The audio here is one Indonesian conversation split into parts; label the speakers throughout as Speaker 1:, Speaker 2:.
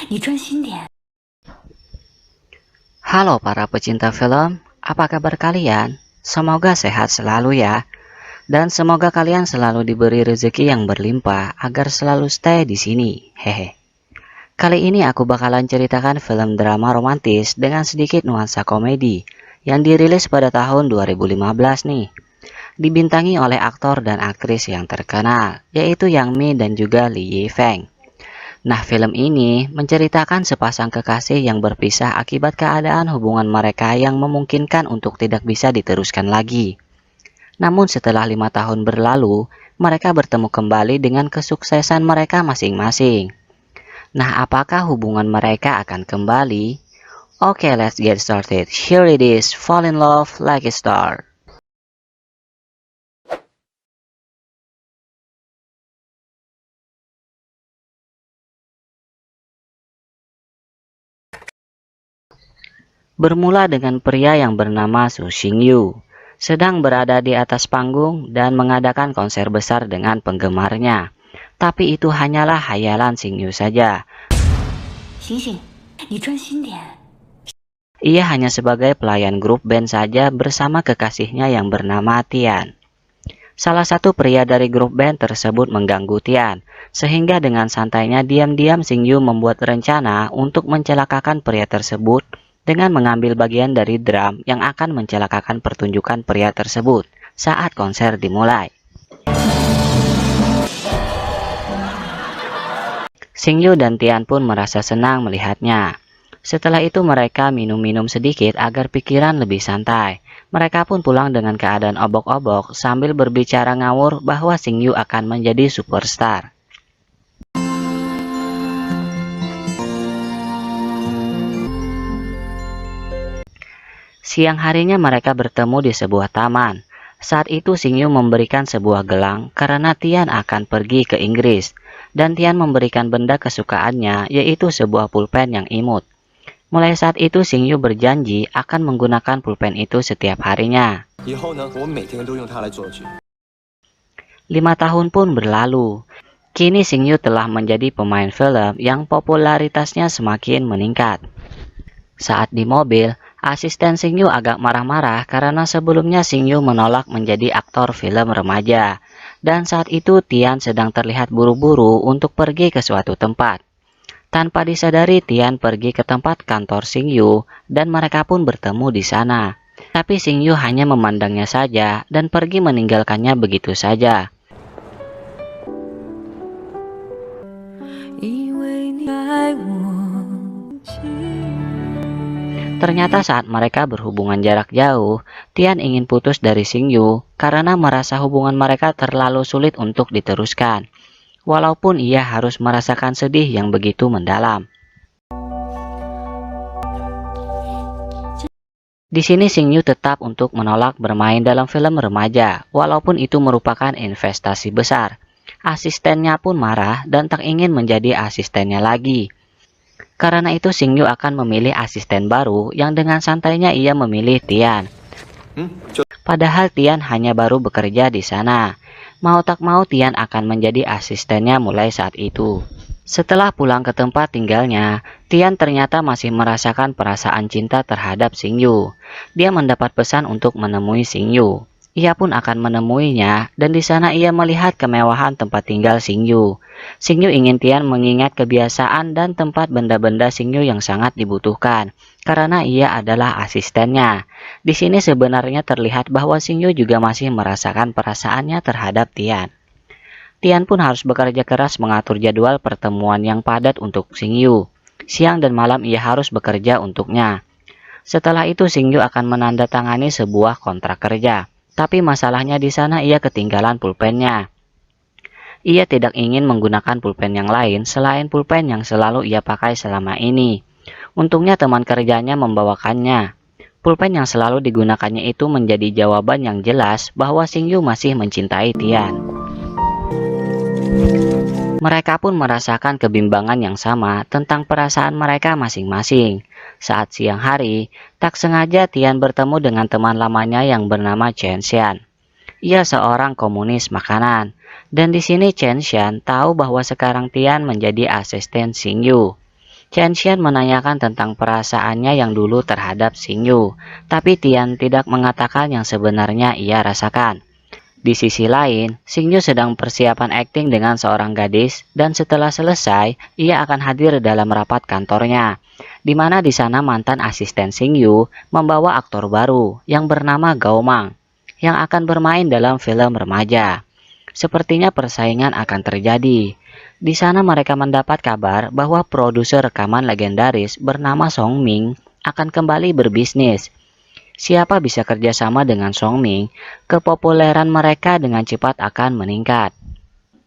Speaker 1: 你专心点。
Speaker 2: Halo para pecinta film, apa kabar kalian? Semoga sehat selalu ya. Dan semoga kalian selalu diberi rezeki yang berlimpah agar selalu stay di sini. Hehe. Kali ini aku bakalan ceritakan film drama romantis dengan sedikit nuansa komedi yang dirilis pada tahun 2015 nih. Dibintangi oleh aktor dan aktris yang terkenal, yaitu Yang Mi dan juga Lee Ye Feng. Nah, film ini menceritakan sepasang kekasih yang berpisah akibat keadaan hubungan mereka yang memungkinkan untuk tidak bisa diteruskan lagi. Namun setelah 5 tahun berlalu, mereka bertemu kembali dengan kesuksesan mereka masing-masing. Nah, apakah hubungan mereka akan kembali? Oke, let's get started. Here it is, Fall in Love Like a Star. Bermula dengan pria yang bernama Su Xingyu, sedang berada di atas panggung dan mengadakan konser besar dengan penggemarnya. Tapi itu hanyalah hayalan Xingyu saja.
Speaker 1: 醒醒，你专心点。
Speaker 2: Ia hanya sebagai pelayan grup band saja bersama kekasihnya yang bernama Tian. Salah satu pria dari grup band tersebut mengganggu Tian, sehingga dengan santainya diam-diam Xingyu membuat rencana untuk mencelakakan pria tersebut dengan mengambil bagian dari drum yang akan mencelakakan pertunjukan pria tersebut saat konser dimulai. Xingyu dan Tian pun merasa senang melihatnya. Setelah itu mereka minum-minum sedikit agar pikiran lebih santai. Mereka pun pulang dengan keadaan obok-obok sambil berbicara ngawur bahwa Xingyu akan menjadi superstar. Siang harinya mereka bertemu di sebuah taman. Saat itu Xingyu memberikan sebuah gelang karena Tian akan pergi ke Inggris. Dan Tian memberikan benda kesukaannya, yaitu sebuah pulpen yang imut. Mulai saat itu Xingyu berjanji akan menggunakan pulpen itu setiap harinya. 5 tahun pun berlalu. Kini Xingyu telah menjadi pemain film yang popularitasnya semakin meningkat. Saat di mobil, asisten Xingyu agak marah-marah karena sebelumnya Xingyu menolak menjadi aktor film remaja. Dan saat itu Tian sedang terlihat buru-buru untuk pergi ke suatu tempat. Tanpa disadari Tian pergi ke tempat kantor Xingyu dan mereka pun bertemu di sana. Tapi Xingyu hanya memandangnya saja dan pergi meninggalkannya begitu saja. Ternyata saat mereka berhubungan jarak jauh, Tian ingin putus dari Xingyu karena merasa hubungan mereka terlalu sulit untuk diteruskan. Walaupun ia harus merasakan sedih yang begitu mendalam. Di sini Xingyu tetap untuk menolak bermain dalam film remaja, walaupun itu merupakan investasi besar. Asistennya pun marah dan tak ingin menjadi asistennya lagi. Karena itu Xingyu akan memilih asisten baru yang dengan santainya ia memilih Tian. Padahal Tian hanya baru bekerja di sana. Mau tak mau Tian akan menjadi asistennya mulai saat itu. Setelah pulang ke tempat tinggalnya, Tian ternyata masih merasakan perasaan cinta terhadap Xingyu. Dia mendapat pesan untuk menemui Xingyu. Ia pun akan menemuinya dan di sana ia melihat kemewahan tempat tinggal Xingyu. Xingyu ingin Tian mengingat kebiasaan dan tempat benda-benda Xingyu yang sangat dibutuhkan karena ia adalah asistennya. Di sini sebenarnya terlihat bahwa Xingyu juga masih merasakan perasaannya terhadap Tian. Tian pun harus bekerja keras mengatur jadwal pertemuan yang padat untuk Xingyu. Siang dan malam ia harus bekerja untuknya. Setelah itu Xingyu akan menandatangani sebuah kontrak kerja. Tapi masalahnya di sana ia ketinggalan pulpennya. Ia tidak ingin menggunakan pulpen yang lain selain pulpen yang selalu ia pakai selama ini. Untungnya teman kerjanya membawakannya. Pulpen yang selalu digunakannya itu menjadi jawaban yang jelas bahwa Xingyu masih mencintai Tian. Mereka pun merasakan kebimbangan yang sama tentang perasaan mereka masing-masing. Saat siang hari, tak sengaja Tian bertemu dengan teman lamanya yang bernama Chen Xian. Ia seorang komunis makanan, dan di sini Chen Xian tahu bahwa sekarang Tian menjadi asisten Xingyu. Chen Xian menanyakan tentang perasaannya yang dulu terhadap Xingyu, tapi Tian tidak mengatakan yang sebenarnya ia rasakan. Di sisi lain, Xingyu sedang persiapan akting dengan seorang gadis, dan setelah selesai, ia akan hadir dalam rapat kantornya, di mana di sana mantan asisten Xingyu membawa aktor baru yang bernama Gao Mang, yang akan bermain dalam film remaja. Sepertinya persaingan akan terjadi. Di sana mereka mendapat kabar bahwa produser rekaman legendaris bernama Song Ming akan kembali berbisnis. Siapa bisa kerjasama dengan Song Ming, kepopuleran mereka dengan cepat akan meningkat.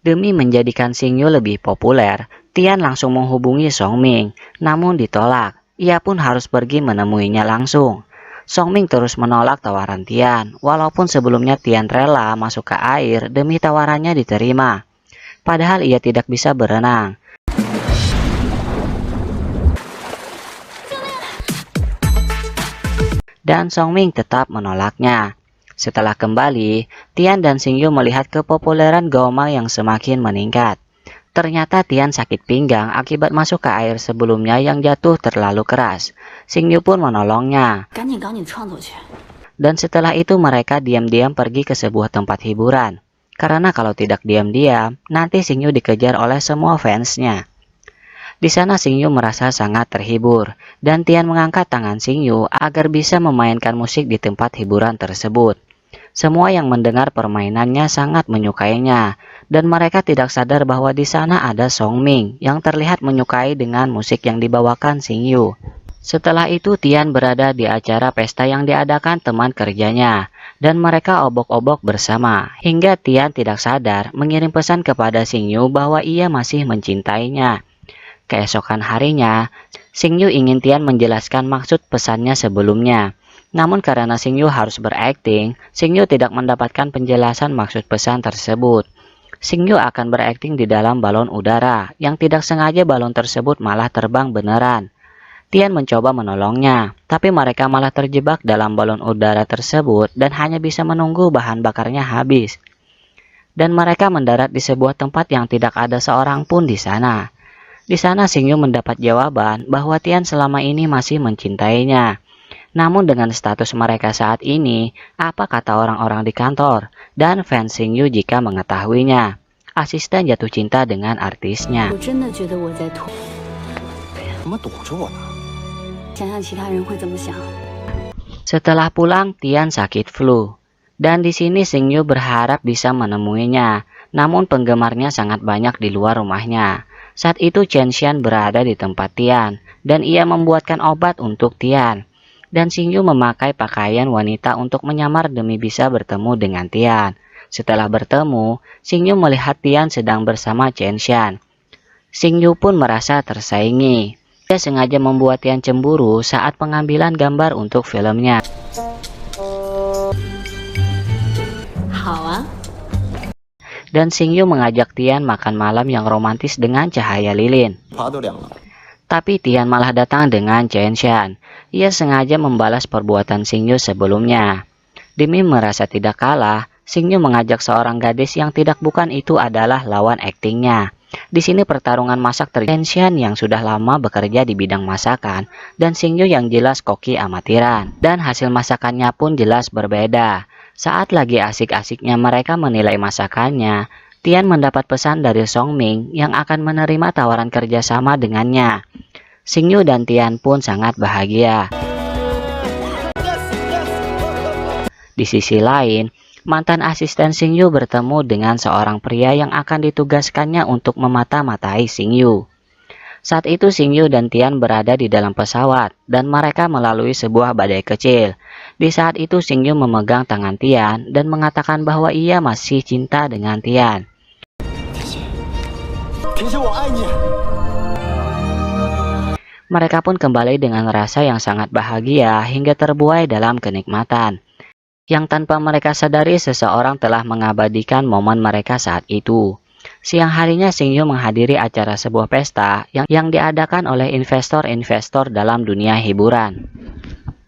Speaker 2: Demi menjadikan Xingyu lebih populer, Tian langsung menghubungi Song Ming, namun ditolak. Ia pun harus pergi menemuinya langsung. Song Ming terus menolak tawaran Tian, walaupun sebelumnya Tian rela masuk ke air demi tawarannya diterima. Padahal ia tidak bisa berenang. Dan Song Ming tetap menolaknya. Setelah kembali, Tian dan Xingyu melihat kepopuleran Gao Mang yang semakin meningkat. Ternyata Tian sakit pinggang akibat masuk ke air sebelumnya yang jatuh terlalu keras. Xingyu pun menolongnya. Dan setelah itu mereka diam-diam pergi ke sebuah tempat hiburan. Karena kalau tidak diam-diam, nanti Xingyu dikejar oleh semua fansnya. Di sana Xingyu merasa sangat terhibur, dan Tian mengangkat tangan Xingyu agar bisa memainkan musik di tempat hiburan tersebut. Semua yang mendengar permainannya sangat menyukainya, dan mereka tidak sadar bahwa di sana ada Song Ming yang terlihat menyukai dengan musik yang dibawakan Xingyu. Setelah itu Tian berada di acara pesta yang diadakan teman kerjanya, dan mereka obok-obok bersama, hingga Tian tidak sadar mengirim pesan kepada Xingyu bahwa ia masih mencintainya. Keesokan harinya, Xingyu ingin Tian menjelaskan maksud pesannya sebelumnya. Namun karena Xingyu harus berakting, Xingyu tidak mendapatkan penjelasan maksud pesan tersebut. Xingyu akan berakting di dalam balon udara, yang tidak sengaja balon tersebut malah terbang beneran. Tian mencoba menolongnya, tapi mereka malah terjebak dalam balon udara tersebut dan hanya bisa menunggu bahan bakarnya habis. Dan mereka mendarat di sebuah tempat yang tidak ada seorang pun di sana. Di sana Xingyu mendapat jawaban bahwa Tian selama ini masih mencintainya. Namun dengan status mereka saat ini, apa kata orang-orang di kantor dan fans Xingyu jika mengetahuinya? Asisten jatuh cinta dengan artisnya. Setelah pulang, Tian sakit flu. Dan di sini Xingyu berharap bisa menemuinya. Namun penggemarnya sangat banyak di luar rumahnya. Saat itu Chen Xian berada di tempat Tian, dan ia membuatkan obat untuk Tian. Dan Xingyu memakai pakaian wanita untuk menyamar demi bisa bertemu dengan Tian. Setelah bertemu, Xingyu melihat Tian sedang bersama Chen Xian. Xingyu pun merasa tersaingi. Dia sengaja membuat Tian cemburu saat pengambilan gambar untuk filmnya. Dan Xingyu mengajak Tian makan malam yang romantis dengan cahaya lilin. Tapi Tian malah datang dengan Chen Xian. Ia sengaja membalas perbuatan Xingyu sebelumnya. Demi merasa tidak kalah, Xingyu mengajak seorang gadis yang tidak bukan itu adalah lawan aktingnya. Di sini pertarungan masak terjadi. Chen Xian yang sudah lama bekerja di bidang masakan, dan Xingyu yang jelas koki amatiran. Dan hasil masakannya pun jelas berbeda. Saat lagi asik-asiknya mereka menilai masakannya, Tian mendapat pesan dari Song Ming yang akan menerima tawaran kerjasama dengannya. Xingyu dan Tian pun sangat bahagia. Di sisi lain, mantan asisten Xingyu bertemu dengan seorang pria yang akan ditugaskannya untuk memata-matai Xingyu. Saat itu Xingyu dan Tian berada di dalam pesawat, dan mereka melalui sebuah badai kecil. Di saat itu Xingyu memegang tangan Tian dan mengatakan bahwa ia masih cinta dengan Tian. Mereka pun kembali dengan rasa yang sangat bahagia hingga terbuai dalam kenikmatan. Yang tanpa mereka sadari seseorang telah mengabadikan momen mereka saat itu. Siang harinya Xingyu menghadiri acara sebuah pesta yang diadakan oleh investor-investor dalam dunia hiburan.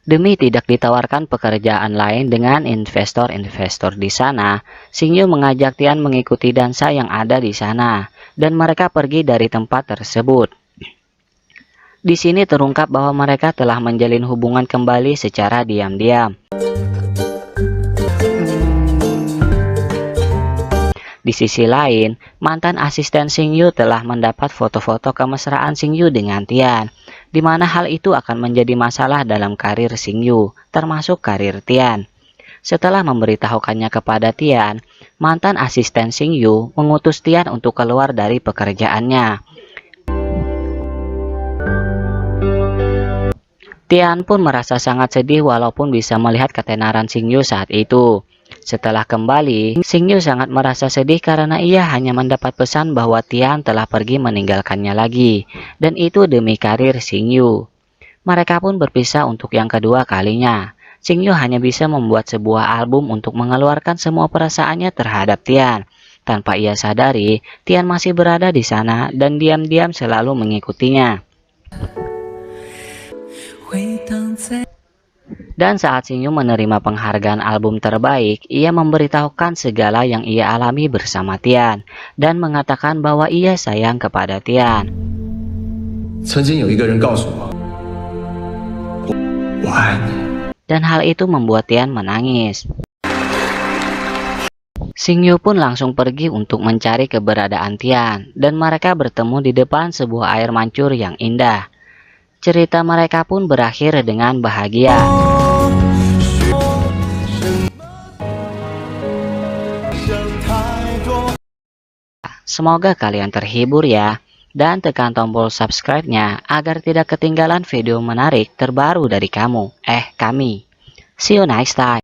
Speaker 2: Demi tidak ditawarkan pekerjaan lain dengan investor-investor di sana, Xingyu mengajak Tian mengikuti dansa yang ada di sana, dan mereka pergi dari tempat tersebut. Di sini terungkap bahwa mereka telah menjalin hubungan kembali secara diam-diam. Di sisi lain, mantan asisten Xingyu telah mendapat foto-foto kemesraan Xingyu dengan Tian, di mana hal itu akan menjadi masalah dalam karir Xingyu, termasuk karir Tian. Setelah memberitahukannya kepada Tian, mantan asisten Xingyu mengutus Tian untuk keluar dari pekerjaannya. Tian pun merasa sangat sedih walaupun bisa melihat ketenaran Xingyu saat itu. Setelah kembali, Xingyu sangat merasa sedih karena ia hanya mendapat pesan bahwa Tian telah pergi meninggalkannya lagi, dan itu demi karir Xingyu. Mereka pun berpisah untuk yang kedua kalinya. Xingyu hanya bisa membuat sebuah album untuk mengeluarkan semua perasaannya terhadap Tian. Tanpa ia sadari, Tian masih berada di sana dan diam-diam selalu mengikutinya. Dan saat Xingyu menerima penghargaan album terbaik, ia memberitahukan segala yang ia alami bersama Tian dan mengatakan bahwa ia sayang kepada Tian. Dan hal itu membuat Tian menangis. Xingyu pun langsung pergi untuk mencari keberadaan Tian dan mereka bertemu di depan sebuah air mancur yang indah. Cerita mereka pun berakhir dengan bahagia. Semoga kalian terhibur ya, dan tekan tombol subscribe-nya agar tidak ketinggalan video menarik terbaru dari kami. See you next time.